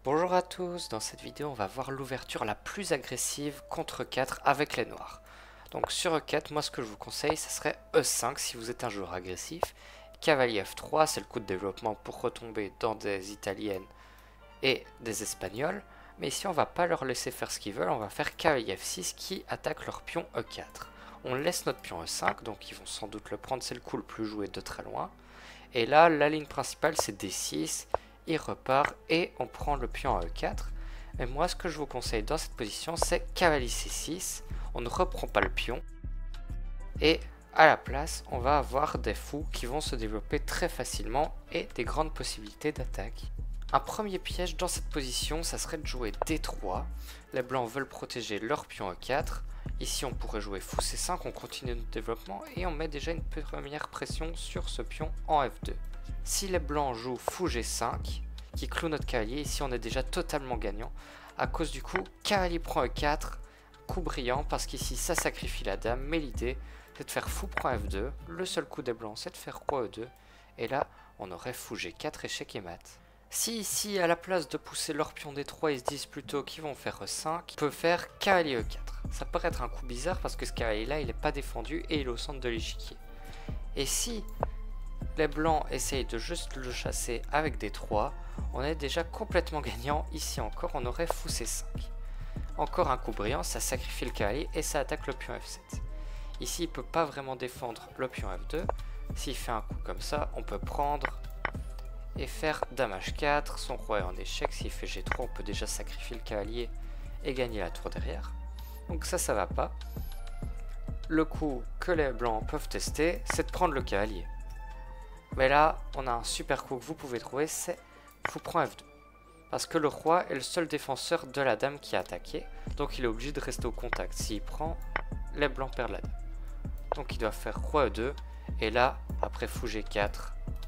Bonjour à tous, dans cette vidéo on va voir l'ouverture la plus agressive contre 4 avec les noirs. Donc sur E4, moi ce que je vous conseille ce serait E5 si vous êtes un joueur agressif. Cavalier F3, c'est le coup de développement pour retomber dans des italiennes et des espagnols. Mais ici on va pas leur laisser faire ce qu'ils veulent, on va faire cavalier F6 qui attaque leur pion E4. On laisse notre pion E5, donc ils vont sans doute le prendre, c'est le coup le plus joué de très loin. Et là, la ligne principale c'est D6, il repart et on prend le pion à E4. Et moi, ce que je vous conseille dans cette position, c'est cavalier C6. On ne reprend pas le pion. Et à la place, on va avoir des fous qui vont se développer très facilement et des grandes possibilités d'attaque. Un premier piège dans cette position, ça serait de jouer D3. Les blancs veulent protéger leur pion E4. Ici, on pourrait jouer fou C5, on continue notre développement et on met déjà une première pression sur ce pion en F2. Si les blancs jouent fou G5, qui cloue notre cavalier, ici on est déjà totalement gagnant. À cause du coup, cavalier prend E4, coup brillant, parce qu'ici ça sacrifie la dame, mais l'idée c'est de faire fou prend F2, le seul coup des blancs c'est de faire roi E2, et là on aurait fou G4, échec et mat. Si ici, à la place de pousser leur pion D3, ils se disent plutôt qu'ils vont faire E5, on peut faire cavalier E4. Ça paraît être un coup bizarre parce que ce cavalier là il n'est pas défendu et il est au centre de l'échiquier. Et si les blancs essayent de juste le chasser avec D3, on est déjà complètement gagnant. Ici encore, on aurait fou C5. Encore un coup brillant, ça sacrifie le cavalier et ça attaque le pion F7. Ici, il ne peut pas vraiment défendre le pion F2. S'il fait un coup comme ça, on peut prendre et faire dame H4. Son roi est en échec. S'il fait G3, on peut déjà sacrifier le cavalier et gagner la tour derrière. Donc ça va pas. Le coup que les blancs peuvent tester, c'est de prendre le cavalier. Mais là, on a un super coup que vous pouvez trouver, c'est fou prend F2. Parce que le roi est le seul défenseur de la dame qui a attaqué, donc il est obligé de rester au contact. S'il prend, les blancs perdent la dame. Donc il doit faire roi E2, et là, après fou G4,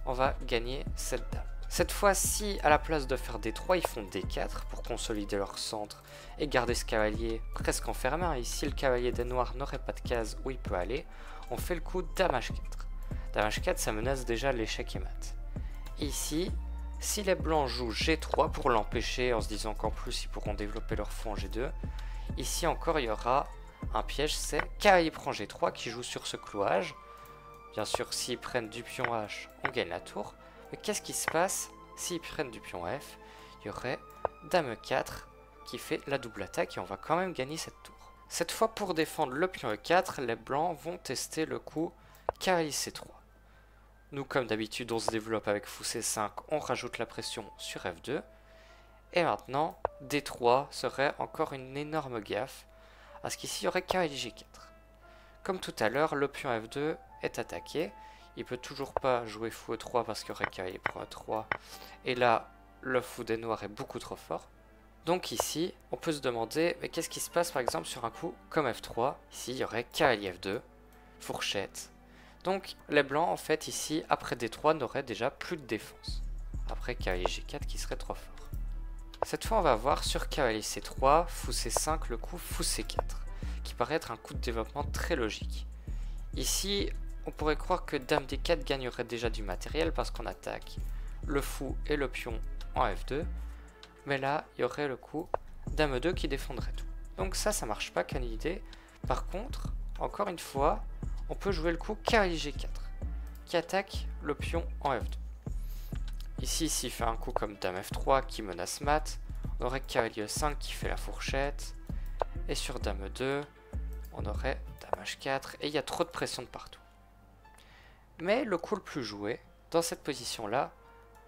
on va gagner cette dame. Cette fois-ci, à la place de faire D3, ils font D4 pour consolider leur centre et garder ce cavalier presque enfermé. Ici, le cavalier des noirs n'aurait pas de case où il peut aller. On fait le coup dame H4. Dame H4, ça menace déjà l'échec et mat. Ici, si les blancs jouent G3 pour l'empêcher en se disant qu'en plus ils pourront développer leur fou en G2, ici encore il y aura un piège, c'est cavalier prend G3 qui joue sur ce clouage. Bien sûr, s'ils prennent du pion H, on gagne la tour. Mais qu'est-ce qui se passe s'ils prennent du pion F? Il y aurait dame E4 qui fait la double attaque et on va quand même gagner cette tour. Cette fois, pour défendre le pion E4, les blancs vont tester le coup cavalier C3. Nous, comme d'habitude, on se développe avec fou C5, on rajoute la pression sur F2. Et maintenant, D3 serait encore une énorme gaffe, parce qu'ici, il y aurait cavalier G4. Comme tout à l'heure, le pion F2 est attaqué. Il peut toujours pas jouer fou E3 parce qu'il y aurait cavalier prend E3. Et là, le fou des noirs est beaucoup trop fort. Donc ici, on peut se demander, mais qu'est-ce qui se passe par exemple sur un coup comme F3? Ici, il y aurait cavalier F2, fourchette. Donc les blancs en fait ici après D3 n'auraient déjà plus de défense. Après cavalier G4 qui serait trop fort. Cette fois on va voir sur cavalier C3, fou C5 le coup fou C4 qui paraît être un coup de développement très logique. Ici on pourrait croire que dame D4 gagnerait déjà du matériel parce qu'on attaque le fou et le pion en F2. Mais là il y aurait le coup dame E2 qui défendrait tout. Donc ça marche pas comme idée. Par contre, encore une fois, on peut jouer le coup cavalier G4 qui attaque le pion en F2. Ici, s'il fait un coup comme dame F3 qui menace mat, on aurait cavalier E5 qui fait la fourchette. Et sur dame E2, on aurait dame H4 et il y a trop de pression de partout. Mais le coup le plus joué dans cette position là,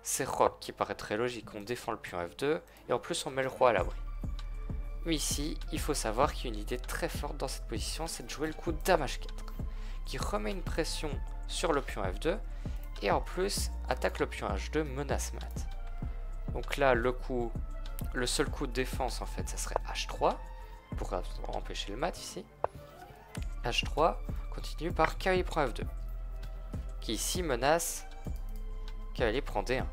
c'est roc qui paraît très logique. On défend le pion F2 et en plus on met le roi à l'abri. Mais ici, il faut savoir qu'il y a une idée très forte dans cette position, c'est de jouer le coup dame H4 qui remet une pression sur le pion F2 et en plus attaque le pion H2 menace mat. Donc là le seul coup de défense en fait ça serait H3 pour empêcher le mat ici. H3 continue par cavalier prend F2 qui ici menace cavalier prend D1.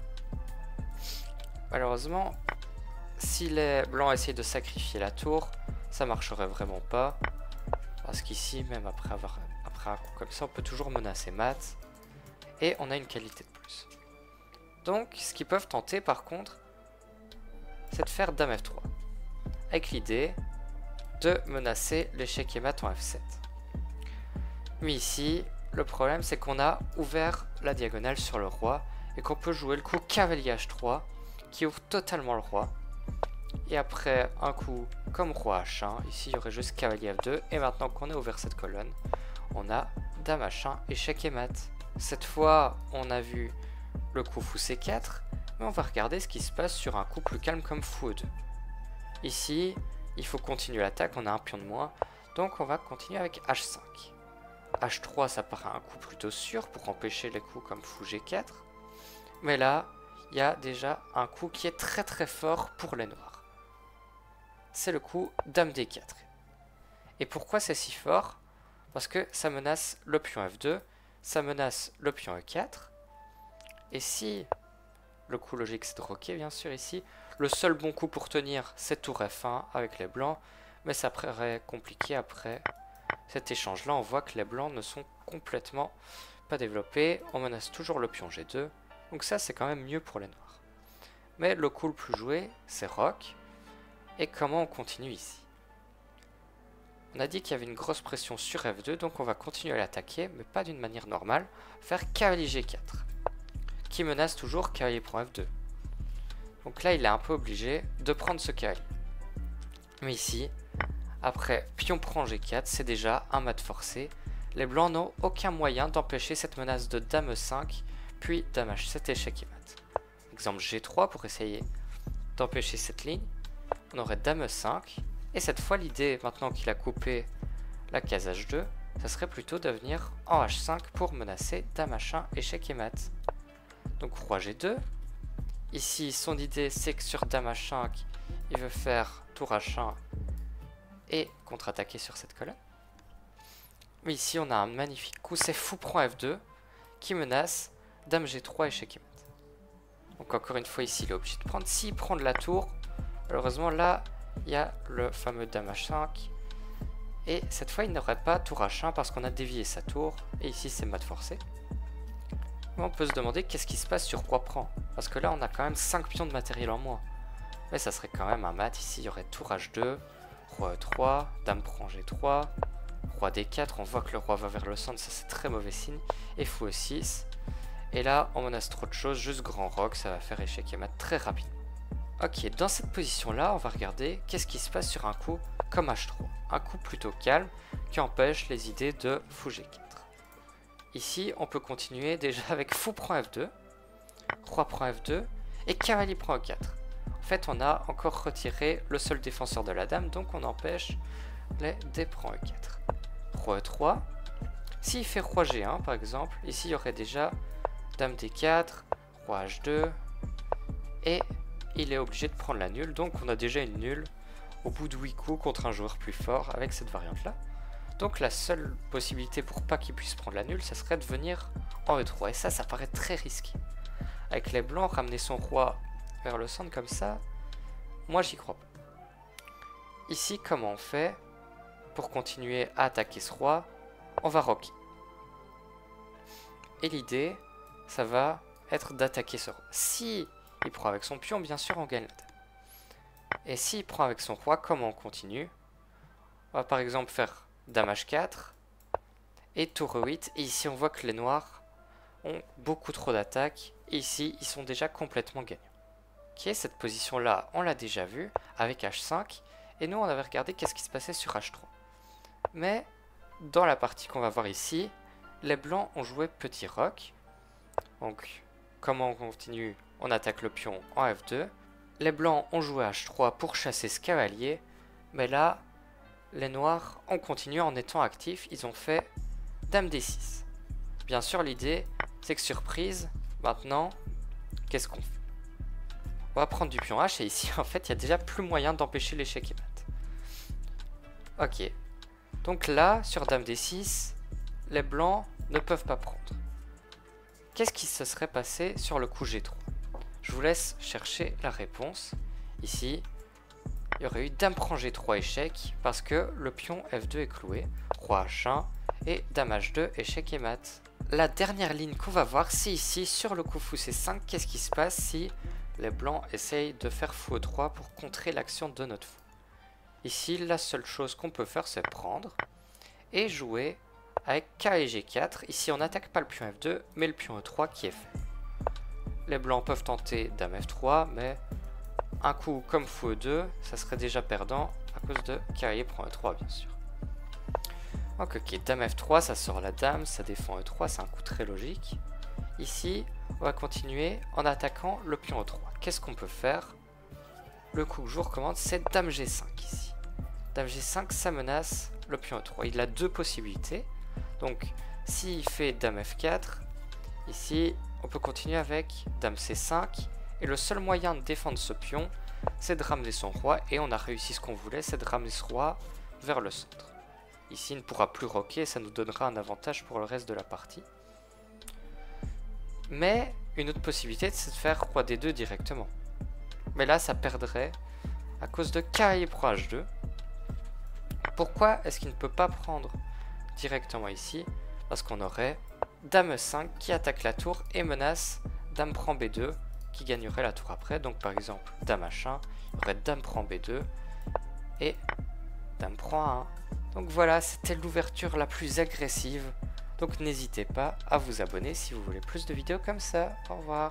Malheureusement si les blancs essayent de sacrifier la tour ça marcherait vraiment pas parce qu'ici même après un coup comme ça on peut toujours menacer mat et on a une qualité de plus. Donc ce qu'ils peuvent tenter par contre c'est de faire dame F3. Avec l'idée de menacer l'échec et mat en F7. Mais ici, le problème c'est qu'on a ouvert la diagonale sur le roi et qu'on peut jouer le coup cavalier H3 qui ouvre totalement le roi. Et après un coup comme roi H1, ici il y aurait juste cavalier F2 et maintenant qu'on a ouvert cette colonne, on a dame H1, échec et mat. Cette fois, on a vu le coup fou C4, mais on va regarder ce qui se passe sur un coup plus calme comme fou E2. Ici, il faut continuer l'attaque, on a un pion de moins, donc on va continuer avec H5. H3, ça paraît un coup plutôt sûr pour empêcher les coups comme fou G4, mais là, il y a déjà un coup qui est très très fort pour les noirs. C'est le coup dame D4. Et pourquoi c'est si fort? Parce que ça menace le pion F2, ça menace le pion E4, et si, le coup logique c'est de roquer bien sûr ici, le seul bon coup pour tenir c'est tour F1 avec les blancs, mais ça paraît compliqué après cet échange là, on voit que les blancs ne sont complètement pas développés, on menace toujours le pion G2, donc ça c'est quand même mieux pour les noirs. Mais le coup le plus joué c'est roque, et comment on continue ici? On a dit qu'il y avait une grosse pression sur F2, donc on va continuer à l'attaquer, mais pas d'une manière normale, faire cavalier G4, qui menace toujours cavalier prend F2. Donc là, il est un peu obligé de prendre ce cavalier. Mais ici, après pion prend G4, c'est déjà un mat forcé. Les blancs n'ont aucun moyen d'empêcher cette menace de dame E5, puis dame H7, échec et mat. Exemple G3 pour essayer d'empêcher cette ligne. On aurait dame E5. Et cette fois, l'idée, maintenant qu'il a coupé la case H2, ça serait plutôt de venir en H5 pour menacer dame H1, échec et mat. Donc roi G2. Ici, son idée, c'est que sur dame H5, il veut faire tour H1 et contre-attaquer sur cette colonne. Mais ici, on a un magnifique coup, c'est fou prend F2, qui menace dame G3, échec et mat. Donc encore une fois, ici, il est obligé de prendre. S'il prend de la tour, malheureusement, là, il y a le fameux dame H5. Et cette fois, il n'aurait pas tour H1 parce qu'on a dévié sa tour. Et ici, c'est mat forcé. Mais on peut se demander qu'est-ce qui se passe sur roi prend. Parce que là, on a quand même 5 pions de matériel en moins. Mais ça serait quand même un mat. Ici, il y aurait tour H2, roi E3, dame prend G3, roi D4. On voit que le roi va vers le centre. Ça, c'est très mauvais signe. Et fou E6. Et là, on menace trop de choses. Juste grand roc. Ça va faire échec et mat très rapide. Ok, dans cette position-là, on va regarder qu'est-ce qui se passe sur un coup comme H3. Un coup plutôt calme qui empêche les idées de fou G4. Ici, on peut continuer déjà avec fou prend F2, roi prend F2 et cavalier prend E4. En fait, on a encore retiré le seul défenseur de la dame, donc on empêche les D prend E4. Roi E3. S'il fait roi G1, par exemple, ici, il y aurait déjà dame D4, roi H2 et il est obligé de prendre la nulle, donc on a déjà une nulle au bout de 8 coups contre un joueur plus fort avec cette variante-là. Donc la seule possibilité pour pas qu'il puisse prendre la nulle, ça serait de venir en E3, et ça paraît très risqué. Avec les blancs, ramener son roi vers le centre comme ça, moi j'y crois pas. Ici, comment on fait pour continuer à attaquer ce roi? On va roquer. Et l'idée, ça va être d'attaquer ce roi. Si il prend avec son pion, bien sûr, on gagne la dame. Et s'il prend avec son roi, comment on continue? On va par exemple faire dame H4 et tour E8. Et ici, on voit que les noirs ont beaucoup trop d'attaques. Et ici, ils sont déjà complètement gagnants. Ok, cette position-là, on l'a déjà vue avec H5. Et nous, on avait regardé qu'est-ce qui se passait sur H3. Mais dans la partie qu'on va voir ici, les blancs ont joué petit roc. Donc, comment on continue? On attaque le pion en F2. Les blancs ont joué H3 pour chasser ce cavalier. Mais là, les noirs ont continué en étant actifs. Ils ont fait dame D6. Bien sûr, l'idée, c'est que surprise, maintenant, qu'est-ce qu'on fait? On va prendre du pion H. Et ici, en fait, il y a déjà plus moyen d'empêcher l'échec et mat. Ok. Donc là, sur dame D6, les blancs ne peuvent pas prendre. Qu'est-ce qui se serait passé sur le coup G3? Je vous laisse chercher la réponse. Ici, il y aurait eu dame prend G3 échec parce que le pion F2 est cloué, roi H1 et dame H2 échec et mat. La dernière ligne qu'on va voir, c'est ici sur le coup fou C5. Qu'est-ce qui se passe si les blancs essayent de faire fou E3 pour contrer l'action de notre fou. Ici, la seule chose qu'on peut faire, c'est prendre et jouer avec K et G4. Ici, on n'attaque pas le pion F2, mais le pion E3 qui est fait. Les blancs peuvent tenter Dame F3, mais un coup comme fou E2, ça serait déjà perdant à cause de cavalier prend E3, bien sûr. Donc, ok, Dame F3, ça sort la dame, ça défend E3, c'est un coup très logique. Ici, on va continuer en attaquant le pion E3. Qu'est-ce qu'on peut faire? Le coup que je vous recommande, c'est Dame G5 ici. Dame G5, ça menace le pion E3. Il a deux possibilités. Donc, s'il fait Dame F4, ici, on peut continuer avec Dame C5. Et le seul moyen de défendre ce pion, c'est de ramener son roi. Et on a réussi ce qu'on voulait, c'est de ramener ce roi vers le centre. Ici, il ne pourra plus roquer, ça nous donnera un avantage pour le reste de la partie. Mais une autre possibilité, c'est de faire roi D2 directement. Mais là, ça perdrait à cause de cavalier prend H2. Pourquoi est-ce qu'il ne peut pas prendre directement ici? Parce qu'on aurait Dame E5 qui attaque la tour et menace Dame prend B2 qui gagnerait la tour après. Donc par exemple, Dame H1, il y aurait Dame prend B2 et Dame prend A1. Donc voilà, c'était l'ouverture la plus agressive. Donc n'hésitez pas à vous abonner si vous voulez plus de vidéos comme ça. Au revoir.